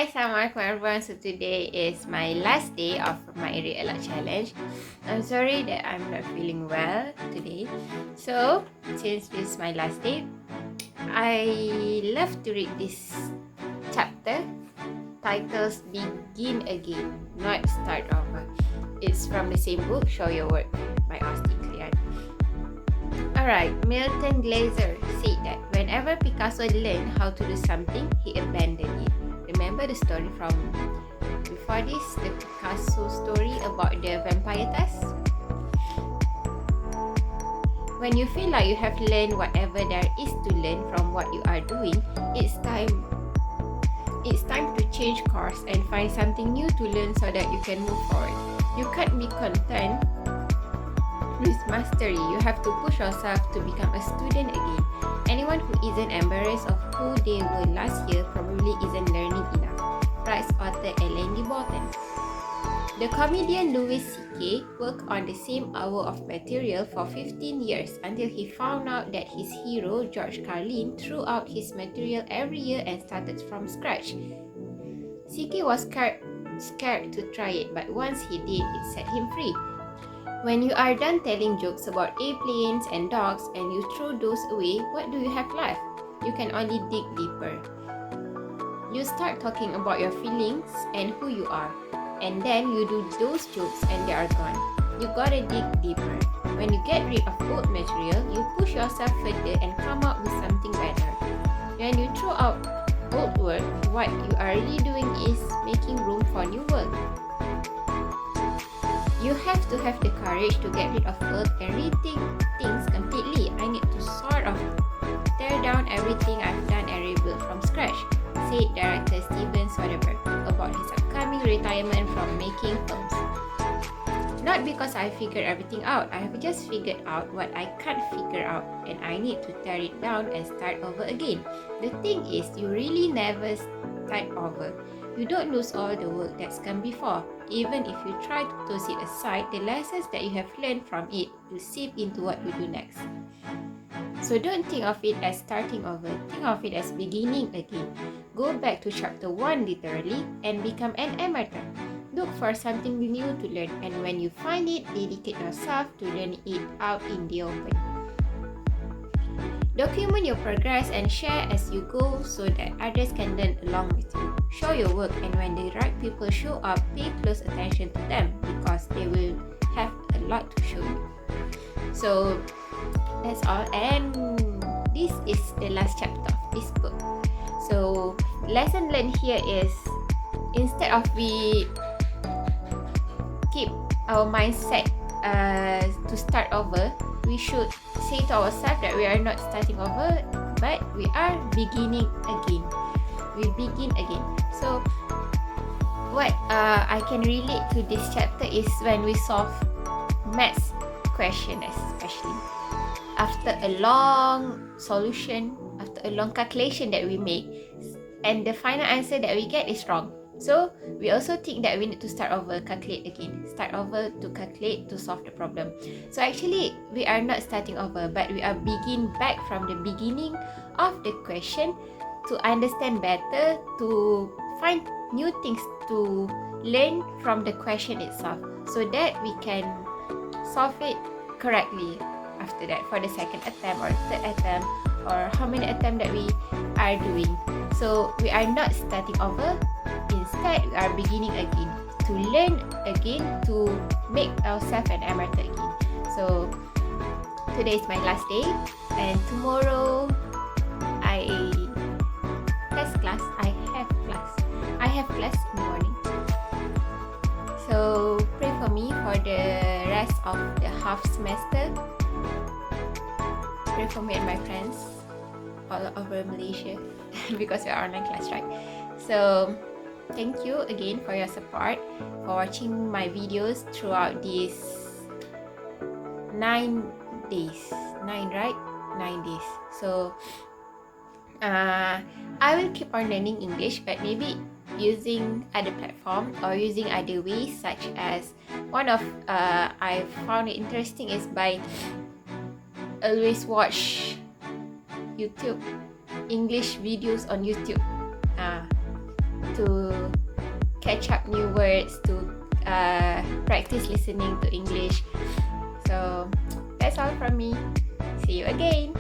Assalamualaikum everyone. So today is my last day of my Read Aloud challenge. I'm sorry that I'm not feeling well today. So since this is my last day, I love to read this chapter. Titles Begin Again, not Start Over. It's from the same book, Show Your Work by Austin Kleon. Alright, Milton Glaser said that whenever Picasso learned how to do something, he abandoned it. Remember the story from before this, the Picasso story about the vampire task? When you feel like you have learned whatever there is to learn from what you are doing, it's time to change course and find something new to learn so that you can move forward. You can't be content with mastery. You have to push yourself to become a student again. Anyone who isn't embarrassed of who they were last year probably isn't learning enough, writes author Ellen Bolton. The comedian Louis C.K. worked on the same hour of material for 15 years until he found out that his hero, George Carlin, threw out his material every year and started from scratch. C.K. was scared to try it, but once he did, it set him free. When you are done telling jokes about airplanes and dogs and you throw those away, what do you have left? You can only dig deeper. You start talking about your feelings and who you are, and then you do those jokes and they are gone. You gotta dig deeper. When you get rid of old material, you push yourself further and come up with something better. When you throw out old work, what you are really doing is making room for new work. You have to have the courage to get rid of old and rethink things completely. I need to sort of tear down everything I've done and rebuild from scratch, said director Steven Soderbergh about his upcoming retirement from making films. Not because I figured everything out, I have just figured out what I can't figure out and I need to tear it down and start over again. The thing is, you really never start over. You don't lose all the work that's come before. Even if you try to toss it aside, the lessons that you have learned from it will seep into what you do next. So don't think of it as starting over, think of it as beginning again. Go back to chapter 1 literally and become an amateur. Look for something new to learn, and when you find it, dedicate yourself to learning it out in the open. Document your progress and share as you go so that others can learn along with you. Show your work, and when the right people show up, pay close attention to them because they will have a lot to show you. So that's all, and this is the last chapter of this book. So lesson learned here is, instead of we keep our mindset to start over, we should say to ourselves that we are not starting over, but we are beginning again. We begin again. So what I can relate to this chapter is when we solve maths question, especially after a long solution, after a long calculation that we make, and the final answer that we get is wrong. So we also think that we need to start over, calculate again, start over to calculate to solve the problem. So actually we are not starting over, but we are begin back from the beginning of the question to understand better, to find new things to learn from the question itself, so that we can solve it correctly after that for the second attempt or third attempt or how many attempts that we are doing. So we are not starting over. Instead, we are beginning again, to learn again, to make ourselves an amateur again. So today is my last day, and tomorrow I have class in the morning. So pray for me for the rest of the half semester. Pray for me and my friends all over Malaysia because we are online class, right? So thank you again for your support, for watching my videos throughout these 9 days. 9, right? 9 days. So I will keep on learning English, but maybe using other platform or using other ways, such as one of I found it interesting is by always watch YouTube English videos on YouTube. to catch up new words, to practice listening to English. So that's all from me. See you again.